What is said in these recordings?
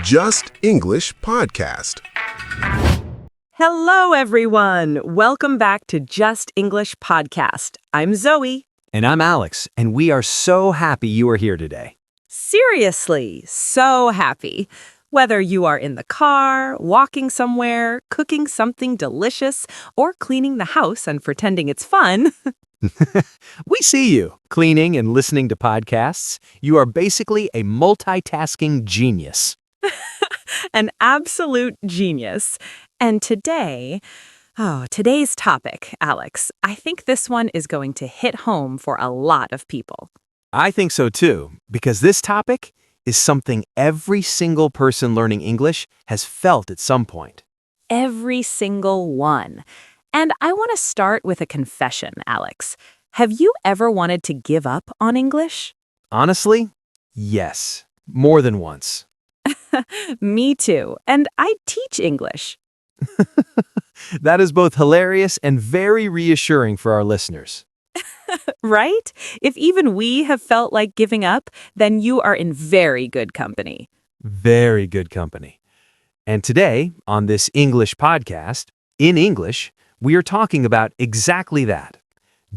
Just English Podcast. Hello, everyone. Welcome back to Just English Podcast. I'm Zoe. And I'm Alex, and we are so happy you are here today. Seriously, so happy. Whether you are in the car, walking somewhere, cooking something delicious, or cleaning the house and pretending it's fun. We see you, cleaning and listening to podcasts. You are basically a multitasking genius. An absolute genius. And today's topic, Alex, I think this one is going to hit home for a lot of people. I think so too, because this topic is something every single person learning English has felt at some point. Every single one. And I want to start with a confession, Alex. Have you ever wanted to give up on English? Honestly, yes, more than once. Me too. And I teach English. That is both hilarious and very reassuring for our listeners. Right? If even we have felt like giving up, then you are in very good company. Very good company. And today, on this English podcast, in English, we are talking about exactly that.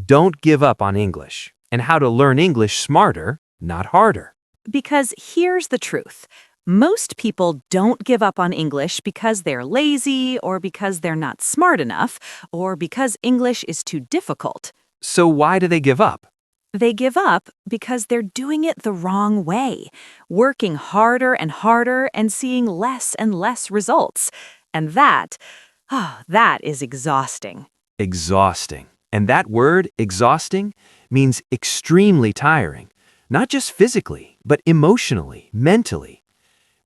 Don't give up on English, and how to learn English smarter, not harder. Because here's the truth. Most people don't give up on English because they're lazy, or because they're not smart enough, or because English is too difficult. So why do they give up? They give up because they're doing it the wrong way, working harder and harder and seeing less and less results. And that is exhausting. Exhausting. And that word, exhausting, means extremely tiring. Not just physically, but emotionally, mentally.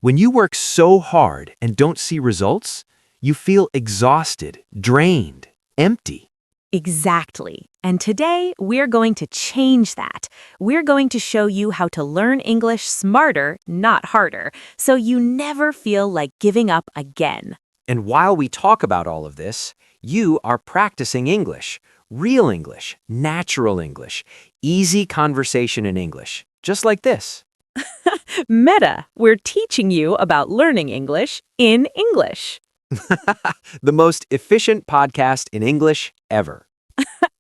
When you work so hard and don't see results, you feel exhausted, drained, empty. Exactly. And today, we're going to change that. We're going to show you how to learn English smarter, not harder, so you never feel like giving up again. And while we talk about all of this, you are practicing English, real English, natural English, easy conversation in English, just like this. Meta, we're teaching you about learning English in English. The most efficient podcast in English ever.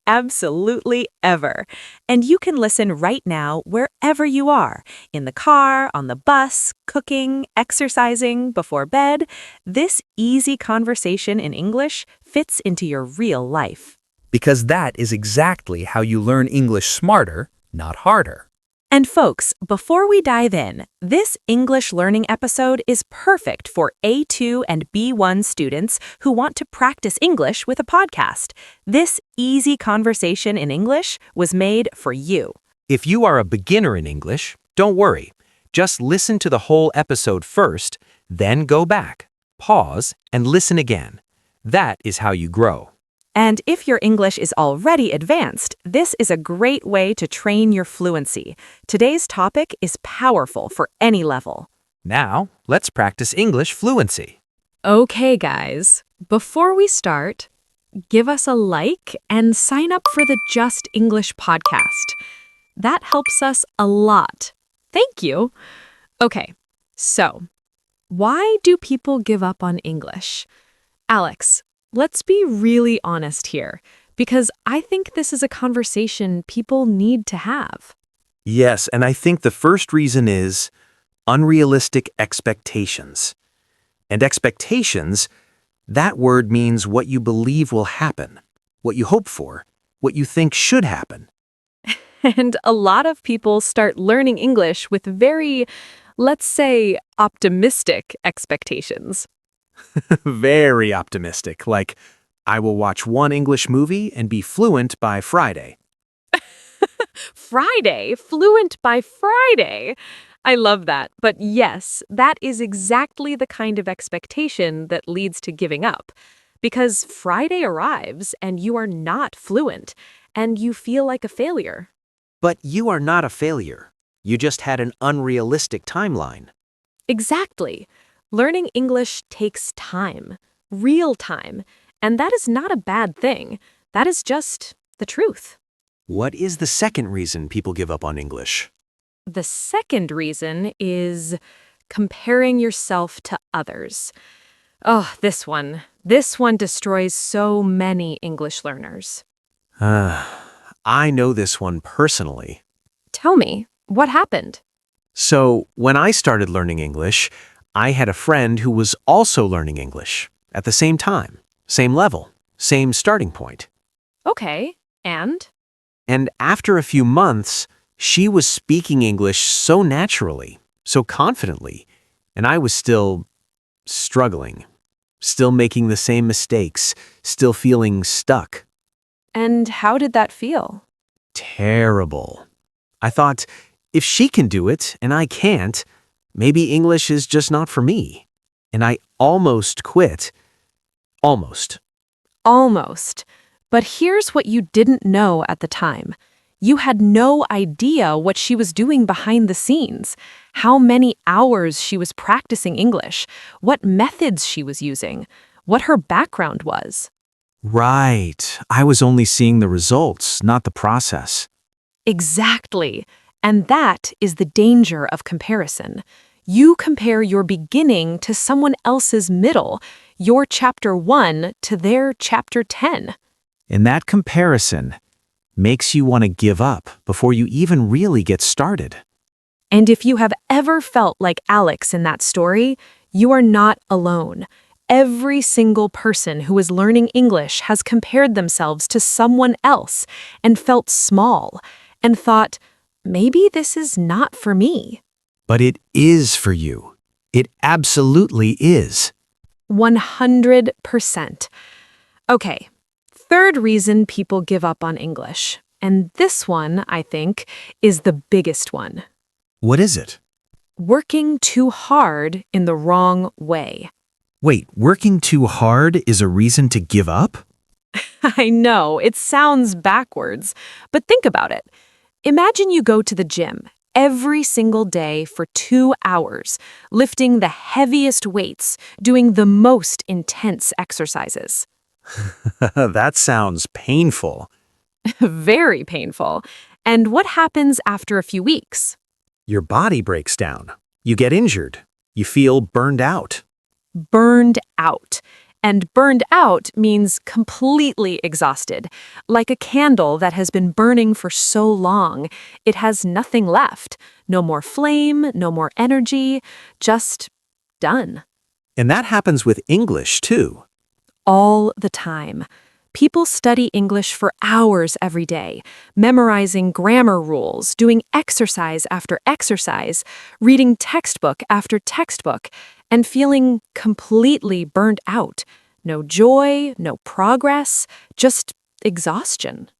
Absolutely ever. And you can listen right now wherever you are, in the car, on the bus, cooking, exercising, before bed. This easy conversation in English fits into your real life. Because that is exactly how you learn English smarter, not harder. And folks, before we dive in, this English learning episode is perfect for A2 and B1 students who want to practice English with a podcast. This easy conversation in English was made for you. If you are a beginner in English, don't worry. Just listen to the whole episode first, then go back, pause, and listen again. That is how you grow. And if your English is already advanced, this is a great way to train your fluency. Today's topic is powerful for any level. Now, let's practice English fluency. Okay, guys, before we start, give us a like and sign up for the Just English podcast. That helps us a lot. Thank you. Okay, so why do people give up on English? Alex, let's be really honest here, because I think this is a conversation people need to have. Yes, and I think the first reason is unrealistic expectations. And expectations, that word means what you believe will happen, what you hope for, what you think should happen. And a lot of people start learning English with very, let's say, optimistic expectations. Very optimistic, like, I will watch one English movie and be fluent by Friday. Friday? Fluent by Friday? I love that. But yes, that is exactly the kind of expectation that leads to giving up. Because Friday arrives and you are not fluent, and you feel like a failure. But you are not a failure. You just had an unrealistic timeline. Exactly. Learning English takes time, real time, and that is not a bad thing. That is just the truth. What is the second reason people give up on English? The second reason is comparing yourself to others. Oh, this one. This one destroys so many English learners. I know this one personally. Tell me, what happened? So, when I started learning English, I had a friend who was also learning English at the same time, same level, same starting point. Okay, and? And after a few months, she was speaking English so naturally, so confidently, and I was still struggling, still making the same mistakes, still feeling stuck. And how did that feel? Terrible. I thought, if she can do it and I can't, maybe English is just not for me. And I almost quit. Almost. Almost. But here's what you didn't know at the time. You had no idea what she was doing behind the scenes, how many hours she was practicing English, what methods she was using, what her background was. Right. I was only seeing the results, not the process. Exactly. And that is the danger of comparison. You compare your beginning to someone else's middle, your chapter 1 to their chapter 10. And that comparison makes you want to give up before you even really get started. And if you have ever felt like Alex in that story, you are not alone. Every single person who is learning English has compared themselves to someone else and felt small and thought, maybe this is not for me. But it is for you. It absolutely is. 100%. Okay, third reason people give up on English. And this one, I think, is the biggest one. What is it? Working too hard in the wrong way. Wait, working too hard is a reason to give up? I know, it sounds backwards, but think about it. Imagine you go to the gym every single day for 2 hours, lifting the heaviest weights, doing the most intense exercises. That sounds painful. Very painful. And what happens after a few weeks? Your body breaks down. You get injured. You feel burned out. Burned out. And burned out means completely exhausted, like a candle that has been burning for so long. It has nothing left. No more flame, no more energy, just done. And that happens with English, too. All the time. People study English for hours every day, memorizing grammar rules, doing exercise after exercise, reading textbook after textbook, and feeling completely burnt out. No joy, no progress, just exhaustion.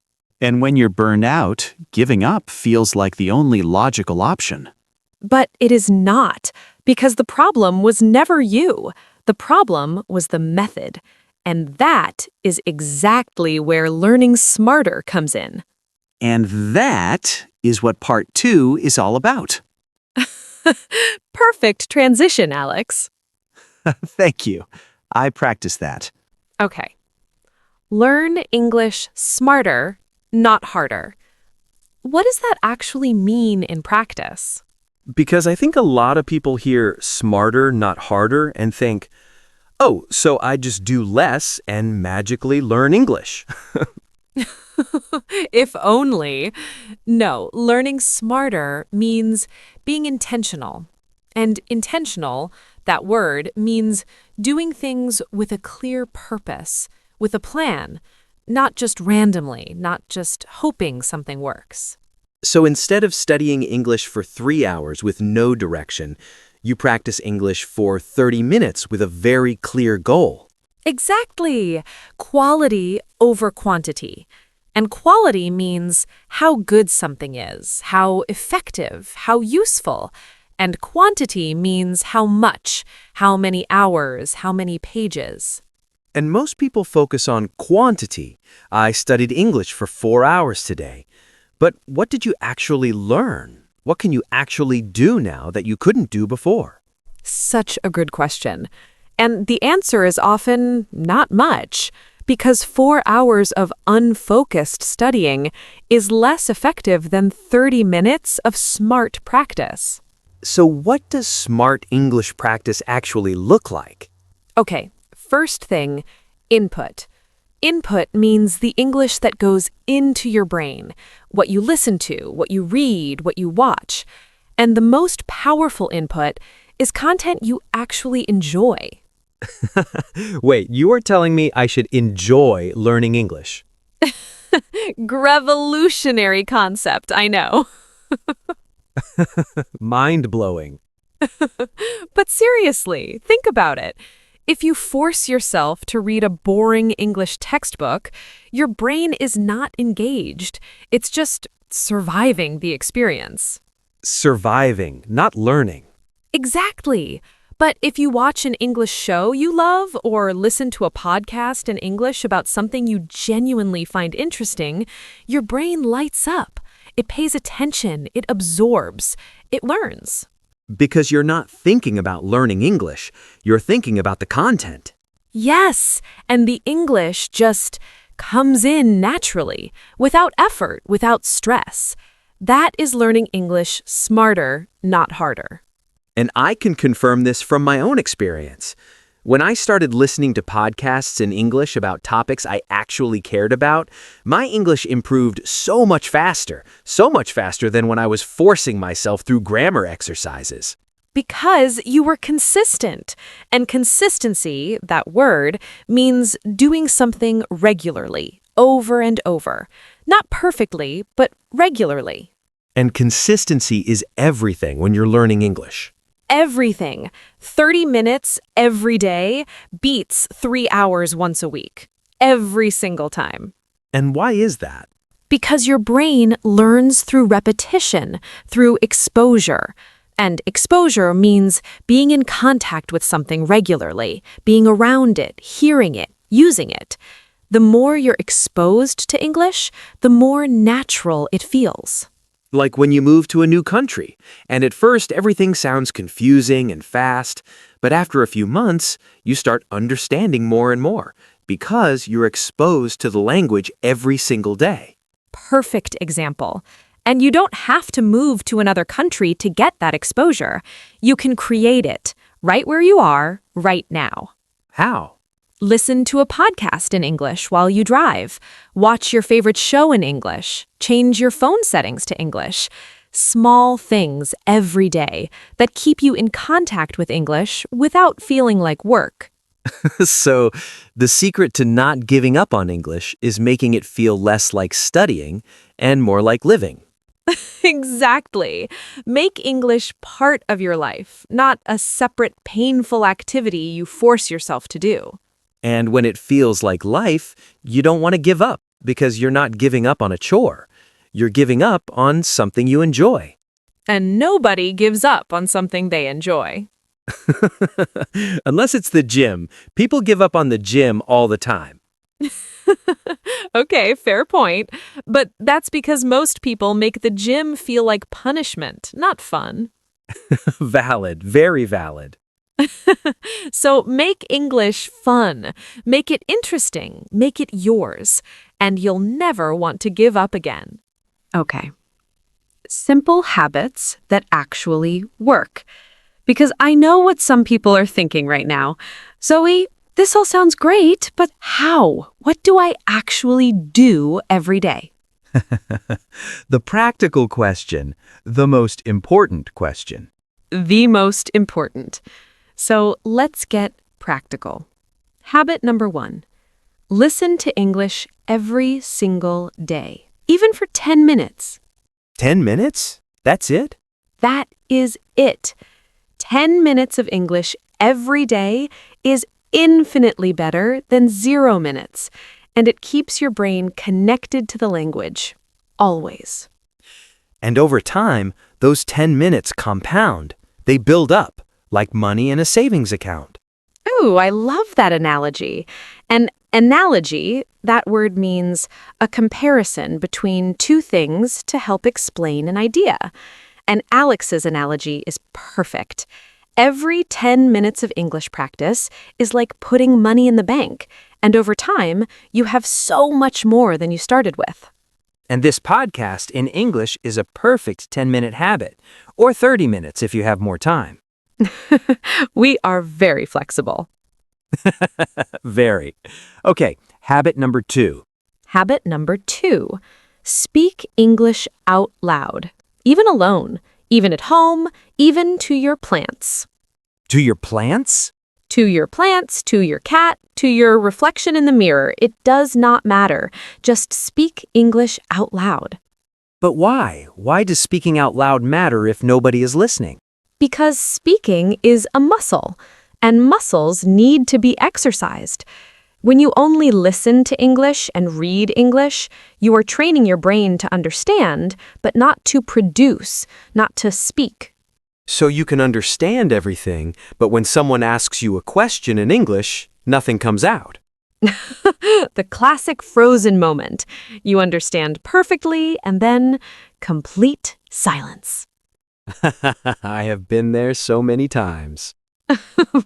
And when you're burned out, giving up feels like the only logical option. But it is not, because the problem was never you. The problem was the method. And that is exactly where learning smarter comes in. And that is what part 2 is all about. Perfect transition, Alex. Thank you. I practiced that. Okay. Learn English smarter, not harder. What does that actually mean in practice? Because I think a lot of people hear smarter, not harder, and think, oh, so I just do less and magically learn English. If only. No, learning smarter means being intentional. And intentional, that word, means doing things with a clear purpose, with a plan, not just randomly, not just hoping something works. So instead of studying English for 3 hours with no direction, you practice English for 30 minutes with a very clear goal. Exactly. Quality over quantity. And quality means how good something is, how effective, how useful. And quantity means how much, how many hours, how many pages. And most people focus on quantity. I studied English for 4 hours today. But what did you actually learn? What can you actually do now that you couldn't do before? Such a good question. And the answer is often not much, because 4 hours of unfocused studying is less effective than 30 minutes of smart practice. So what does smart English practice actually look like? Okay, first thing, input. Input means the English that goes into your brain, what you listen to, what you read, what you watch. And the most powerful input is content you actually enjoy. Wait, you are telling me I should enjoy learning English? Revolutionary concept, I know. Mind-blowing. But seriously, think about it. If you force yourself to read a boring English textbook, your brain is not engaged. It's just surviving the experience. Surviving, not learning. Exactly. But if you watch an English show you love or listen to a podcast in English about something you genuinely find interesting, your brain lights up. It pays attention, it absorbs, it learns. Because you're not thinking about learning English, you're thinking about the content. Yes, and the English just comes in naturally, without effort, without stress. That is learning English smarter, not harder. And I can confirm this from my own experience. When I started listening to podcasts in English about topics I actually cared about, my English improved so much faster than when I was forcing myself through grammar exercises. Because you were consistent. And consistency, that word, means doing something regularly, over and over. Not perfectly, but regularly. And consistency is everything when you're learning English. Everything. 30 minutes every day beats 3 hours once a week. Every single time. And why is that? Because your brain learns through repetition, through exposure. And exposure means being in contact with something regularly, being around it, hearing it, using it. The more you're exposed to English, the more natural it feels. Like when you move to a new country, and at first everything sounds confusing and fast, but after a few months, you start understanding more and more because you're exposed to the language every single day. Perfect example. And you don't have to move to another country to get that exposure. You can create it right where you are, right now. How? Listen to a podcast in English while you drive. Watch your favorite show in English. Change your phone settings to English. Small things every day that keep you in contact with English without feeling like work. So, the secret to not giving up on English is making it feel less like studying and more like living. Exactly. Make English part of your life, not a separate, painful activity you force yourself to do. And when it feels like life, you don't want to give up because you're not giving up on a chore. You're giving up on something you enjoy. And nobody gives up on something they enjoy. Unless it's the gym. People give up on the gym all the time. Okay, fair point. But that's because most people make the gym feel like punishment, not fun. Valid, very valid. So make English fun. Make it interesting. Make it yours. And you'll never want to give up again. Okay. Simple habits that actually work. Because I know what some people are thinking right now. Zoe, this all sounds great, but how? What do I actually do every day? The practical question, the most important question. The most important. So let's get practical. Habit number 1. Listen to English every single day, even for 10 minutes. 10 minutes? That's it? That is it. 10 minutes of English every day is infinitely better than 0 minutes, and it keeps your brain connected to the language, always. And over time, those 10 minutes compound. They build up, like money in a savings account. Ooh, I love that analogy. An analogy, that word means a comparison between two things to help explain an idea. And Alex's analogy is perfect. Every 10 minutes of English practice is like putting money in the bank, and over time, you have so much more than you started with. And this podcast in English is a perfect 10-minute habit, or 30 minutes if you have more time. We are very flexible. Very. Okay, habit number 2. Habit number 2. Speak English out loud. Even alone. Even at home. Even to your plants. To your plants? To your plants, to your cat, to your reflection in the mirror. It does not matter. Just speak English out loud. But why? Why does speaking out loud matter if nobody is listening? Because speaking is a muscle, and muscles need to be exercised. When you only listen to English and read English, you are training your brain to understand, but not to produce, not to speak. So you can understand everything, but when someone asks you a question in English, nothing comes out. The classic frozen moment. You understand perfectly, and then complete silence. I have been there so many times.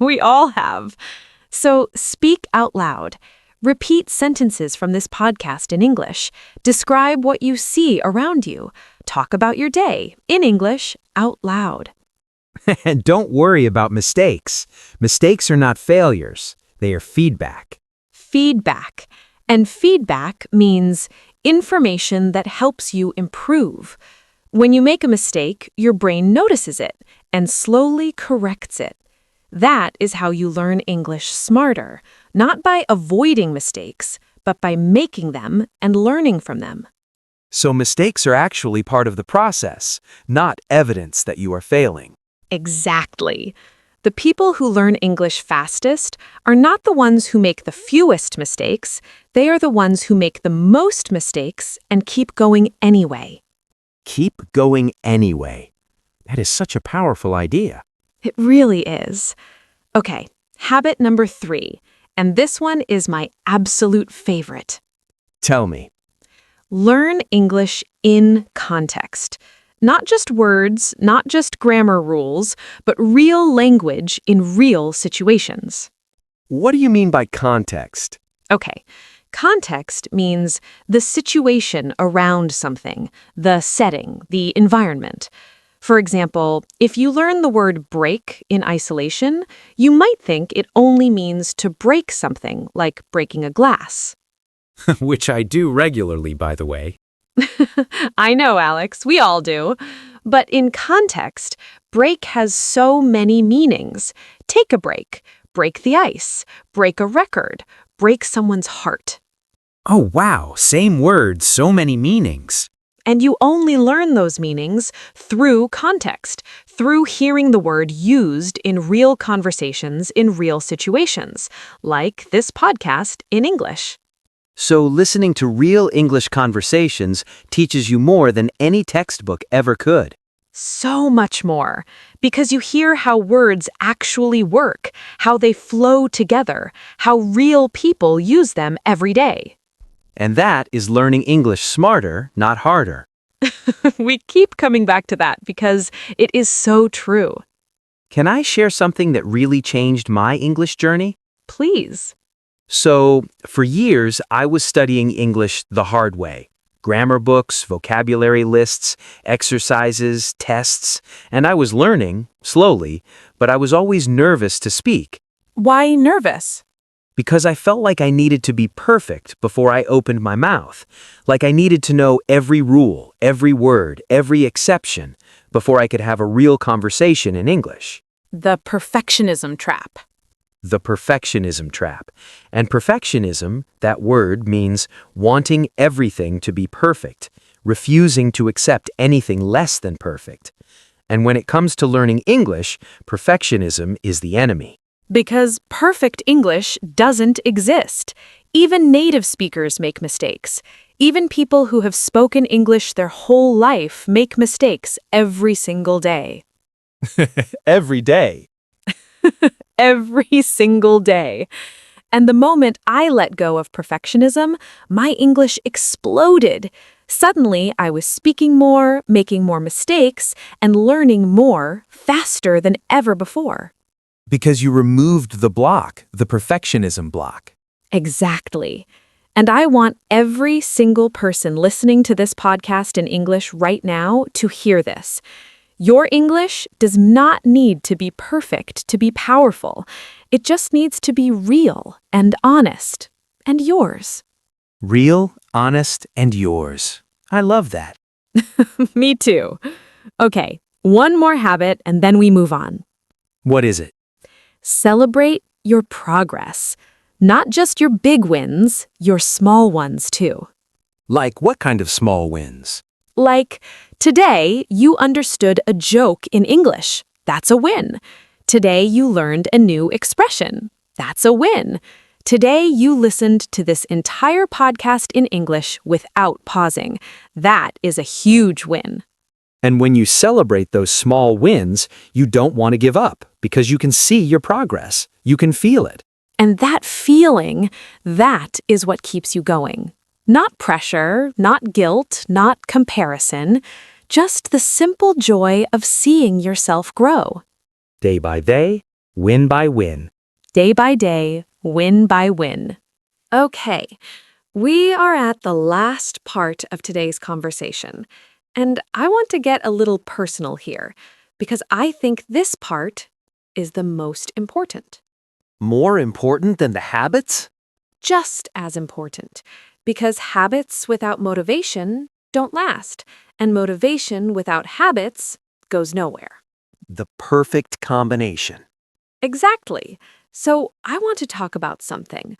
We all have. So speak out loud. Repeat sentences from this podcast in English. Describe what you see around you. Talk about your day in English out loud. And don't worry about mistakes. Mistakes are not failures. They are feedback. Feedback. And feedback means information that helps you improve. When you make a mistake, your brain notices it and slowly corrects it. That is how you learn English smarter, not by avoiding mistakes, but by making them and learning from them. So mistakes are actually part of the process, not evidence that you are failing. Exactly. The people who learn English fastest are not the ones who make the fewest mistakes. They are the ones who make the most mistakes and keep going anyway. Keep going anyway. That is such a powerful idea. It really is. Okay, habit number 3, and this one is my absolute favorite. Tell me. Learn English in context. Not just words, not just grammar rules, but real language in real situations. What do you mean by context? Okay, context means the situation around something, the setting, the environment. For example, if you learn the word break in isolation, you might think it only means to break something, like breaking a glass. Which I do regularly, by the way. I know, Alex, we all do. But in context, break has so many meanings. Take a break, break the ice, break a record, break someone's heart. Oh, wow. Same word, so many meanings. And you only learn those meanings through context, through hearing the word used in real conversations in real situations, like this podcast in English. So listening to real English conversations teaches you more than any textbook ever could. So much more, because you hear how words actually work, how they flow together, how real people use them every day. And that is learning English smarter, not harder. We keep coming back to that because it is so true. Can I share something that really changed my English journey? Please. So, for years, I was studying English the hard way. Grammar books, vocabulary lists, exercises, tests, and I was learning, slowly, but I was always nervous to speak. Why nervous? Because I felt like I needed to be perfect before I opened my mouth, like I needed to know every rule, every word, every exception, before I could have a real conversation in English. The perfectionism trap. The perfectionism trap. And perfectionism, that word, means wanting everything to be perfect, refusing to accept anything less than perfect. And when it comes to learning English, perfectionism is the enemy. Because perfect English doesn't exist. Even native speakers make mistakes. Even people who have spoken English their whole life make mistakes every single day. Every day. Every single day. And the moment I let go of perfectionism, my English exploded. Suddenly, I was speaking more, making more mistakes, and learning more faster than ever before. Because you removed the block, the perfectionism block. Exactly. And I want every single person listening to this podcast in English right now to hear this. Your English does not need to be perfect to be powerful. It just needs to be real and honest and yours. Real, honest, and yours. I love that. Me too. Okay, one more habit and then we move on. What is it? Celebrate your progress. Not just your big wins, your small ones too. Like what kind of small wins? Like, today you understood a joke in English. That's a win. Today you learned a new expression. That's a win. Today you listened to this entire podcast in English without pausing. That is a huge win. And when you celebrate those small wins, you don't want to give up because you can see your progress. You can feel it. And that feeling, that is what keeps you going. Not pressure, not guilt, not comparison, just the simple joy of seeing yourself grow. Day by day, win by win. Day by day, win by win. Okay, we are at the last part of today's conversation. And I want to get a little personal here, because I think this part is the most important. More important than the habits? Just as important, because habits without motivation don't last, and motivation without habits goes nowhere. The perfect combination. Exactly. So I want to talk about something.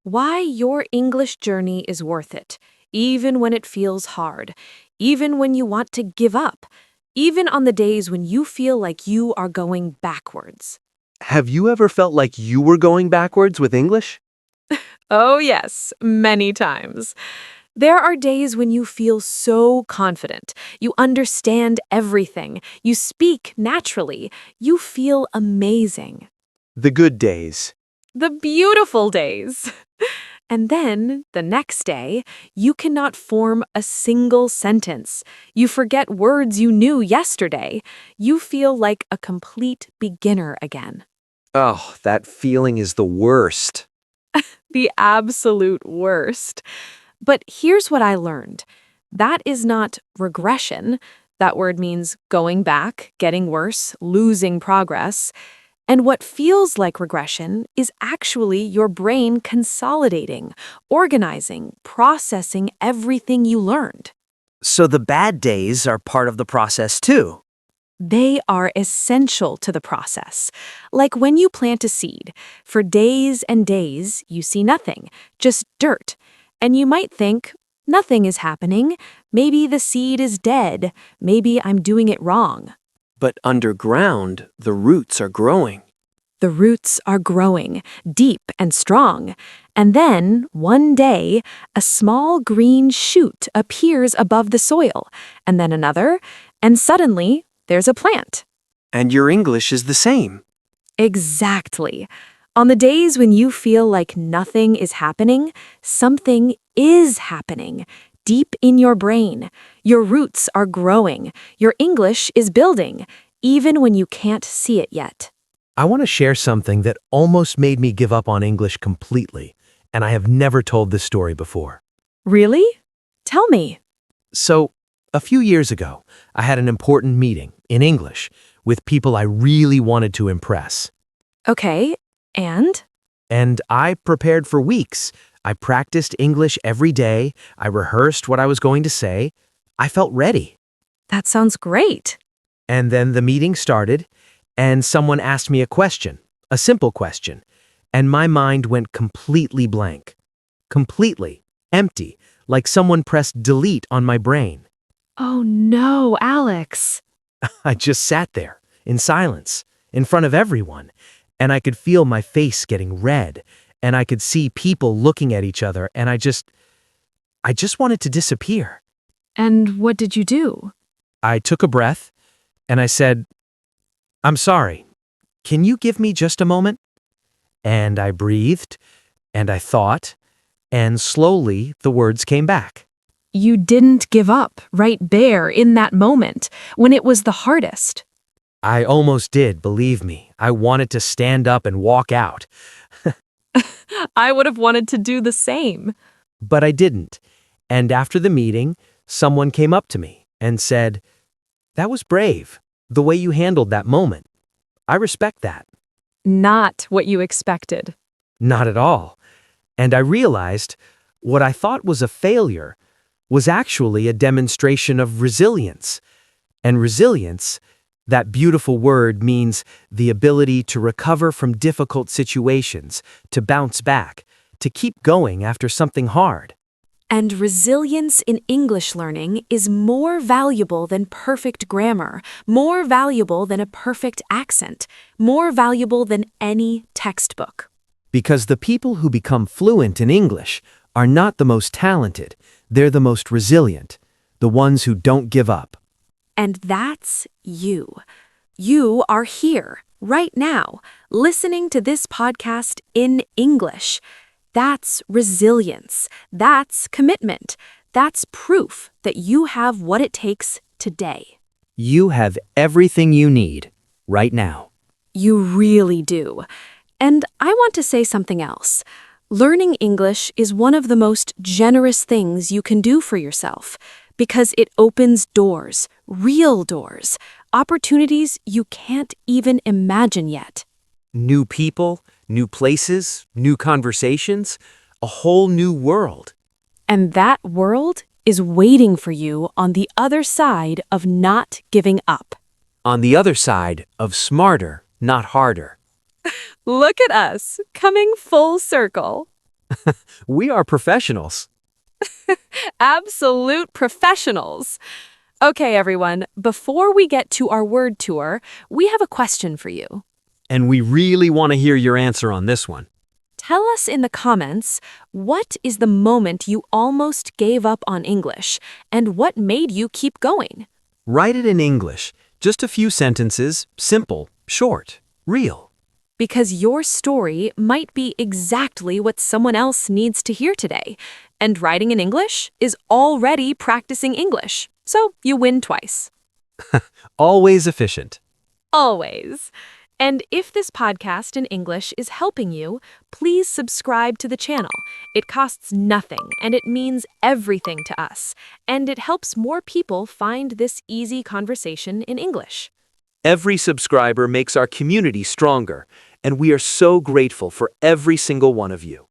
Why your English journey is worth it, even when it feels hard, even when you want to give up, even on the days when you feel like you are going backwards. Have you ever felt like you were going backwards with English? Oh, yes, many times. There are days when you feel so confident. You understand everything. You speak naturally. You feel amazing. The good days. The beautiful days. And then, the next day, you cannot form a single sentence. You forget words you knew yesterday. You feel like a complete beginner again. Oh, that feeling is the worst. The absolute worst. But here's what I learned. That is not regression. That word means going back, getting worse, losing progress. And what feels like regression is actually your brain consolidating, organizing, processing everything you learned. So the bad days are part of the process too. They are essential to the process. Like when you plant a seed, for days and days you see nothing, just dirt. And you might think, nothing is happening. Maybe the seed is dead. Maybe I'm doing it wrong. But underground, the roots are growing. The roots are growing, deep and strong. And then, one day, a small green shoot appears above the soil, and then another, and suddenly, there's a plant. And your English is the same. Exactly. On the days when you feel like nothing is happening, something is happening. Deep in your brain, your roots are growing. Your English is building, even when you can't see it yet. I want to share something that almost made me give up on English completely, and I have never told this story before. Really? Tell me. So, a few years ago, I had an important meeting in English with people I really wanted to impress. Okay, and? And I prepared for weeks. I practiced English every day. I rehearsed what I was going to say. I felt ready. That sounds great. And then the meeting started, and someone asked me a simple question, and my mind went completely blank. Completely empty, like someone pressed delete on my brain. Oh no, Alex. I just sat there, in silence, in front of everyone, and I could feel my face getting red, and I could see people looking at each other, and I just wanted to disappear. And what did you do? I took a breath, and I said, "I'm sorry. Can you give me just a moment?" And I breathed, and I thought, and slowly the words came back. You didn't give up right there in that moment, when it was the hardest. I almost did, believe me. I wanted to stand up and walk out. I would have wanted to do the same. But I didn't. And after the meeting, someone came up to me and said, "That was brave, the way you handled that moment. I respect that." Not what you expected. Not at all. And I realized what I thought was a failure was actually a demonstration of resilience. And resilience, that beautiful word, means the ability to recover from difficult situations, to bounce back, to keep going after something hard. And resilience in English learning is more valuable than perfect grammar, more valuable than a perfect accent, more valuable than any textbook. Because the people who become fluent in English are not the most talented, they're the most resilient, the ones who don't give up. And that's you. You are here, right now, listening to this podcast in English. That's resilience. That's commitment. That's proof that you have what it takes today. You have everything you need right now. You really do. And I want to say something else. Learning English is one of the most generous things you can do for yourself because it opens doors, real doors, opportunities you can't even imagine yet. New people, new places, new conversations, a whole new world. And that world is waiting for you on the other side of not giving up. On the other side of smarter, not harder. Look at us, coming full circle. We are professionals. Absolute professionals. Okay, everyone, before we get to our word tour, we have a question for you. And we really want to hear your answer on this one. Tell us in the comments, what is the moment you almost gave up on English, and what made you keep going? Write it in English. Just a few sentences, simple, short, real. Because your story might be exactly what someone else needs to hear today. And writing in English is already practicing English. So you win twice. Always efficient. Always. And if this podcast in English is helping you, please subscribe to the channel. It costs nothing, and it means everything to us. And it helps more people find this easy conversation in English. Every subscriber makes our community stronger, and we are so grateful for every single one of you.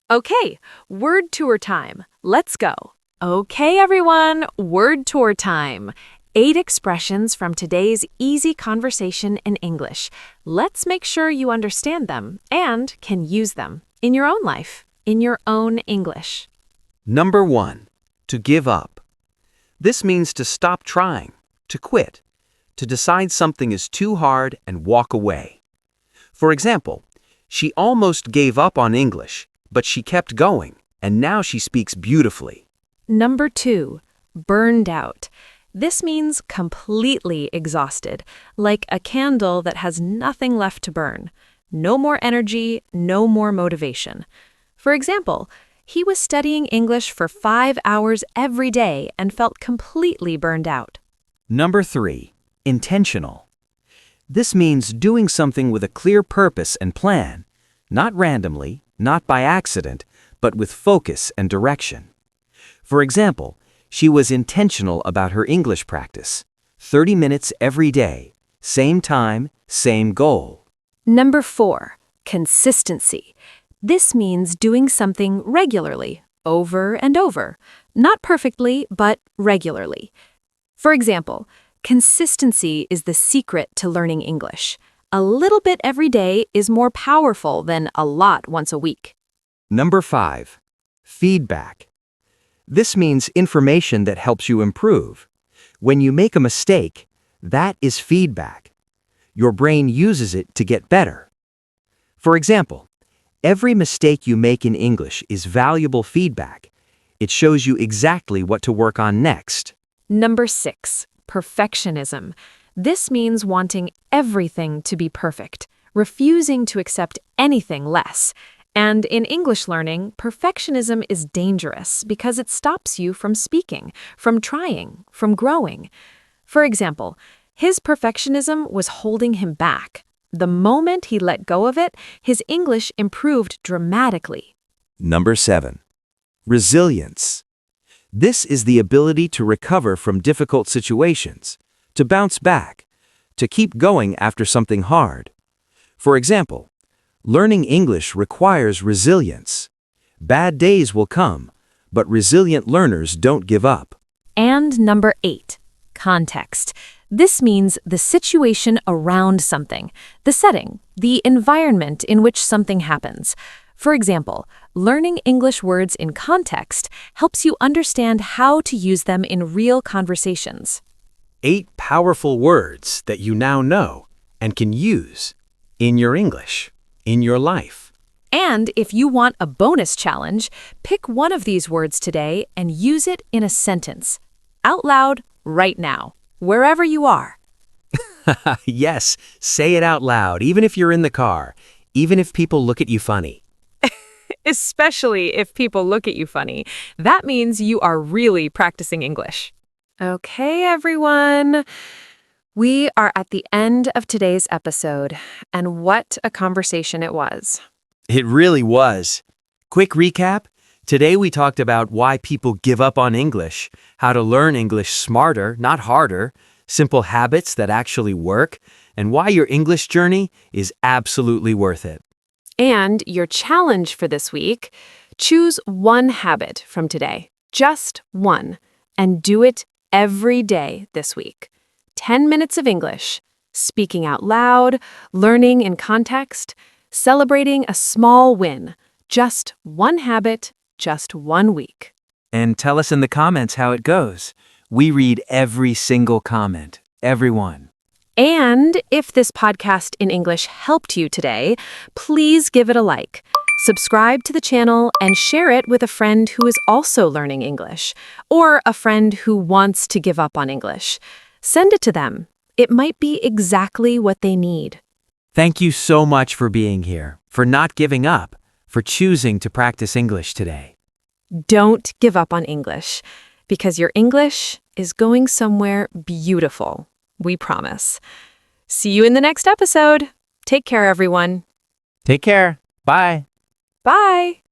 Okay, word tour time. Let's go. Okay, everyone, word tour time. 8 expressions from today's easy conversation in English. Let's make sure you understand them and can use them in your own life, in your own English. Number 1, to give up. This means to stop trying, to quit, to decide something is too hard and walk away. For example, she almost gave up on English, but she kept going, and now she speaks beautifully. Number 2, burned out. This means completely exhausted, like a candle that has nothing left to burn. No more energy, no more motivation. For example, he was studying English for 5 hours every day and felt completely burned out. Number 3, intentional. This means doing something with a clear purpose and plan, not randomly, not by accident, but with focus and direction. For example, she was intentional about her English practice. 30 minutes every day, same time, same goal. Number 4, consistency. This means doing something regularly, over and over. Not perfectly, but regularly. For example, consistency is the secret to learning English. A little bit every day is more powerful than a lot once a week. Number 5, feedback. This means information that helps you improve. When you make a mistake, that is feedback. Your brain uses it to get better. For example, every mistake you make in English is valuable feedback. It shows you exactly what to work on next. Number 6, perfectionism. This means wanting everything to be perfect, refusing to accept anything less. And in English learning, perfectionism is dangerous because it stops you from speaking, from trying, from growing. For example, his perfectionism was holding him back. The moment he let go of it, his English improved dramatically. Number 7, Resilience. This is the ability to recover from difficult situations, to bounce back, to keep going after something hard. For example, learning English requires resilience. Bad days will come, but resilient learners don't give up. And number 8, context. This means the situation around something, the setting, the environment in which something happens. For example, learning English words in context helps you understand how to use them in real conversations. 8 powerful words that you now know and can use in your English, in your life. And if you want a bonus challenge, pick one of these words today and use it in a sentence, out loud, right now, wherever you are. Yes, say it out loud, even if you're in the car, even if people look at you funny. Especially if people look at you funny. That means you are really practicing English. Okay, everyone. We are at the end of today's episode, and what a conversation it was. It really was. Quick recap. Today we talked about why people give up on English, how to learn English smarter, not harder, simple habits that actually work, and why your English journey is absolutely worth it. And your challenge for this week, choose one habit from today, just one, and do it every day this week. 10 minutes of English, speaking out loud, learning in context, celebrating a small win, just one habit, just 1 week. And tell us in the comments how it goes. We read every single comment, everyone. And if this podcast in English helped you today, please give it a like, subscribe to the channel, and share it with a friend who is also learning English, or a friend who wants to give up on English. Send it to them. It might be exactly what they need. Thank you so much for being here, for not giving up, for choosing to practice English today. Don't give up on English, because your English is going somewhere beautiful. We promise. See you in the next episode. Take care, everyone. Take care. Bye. Bye.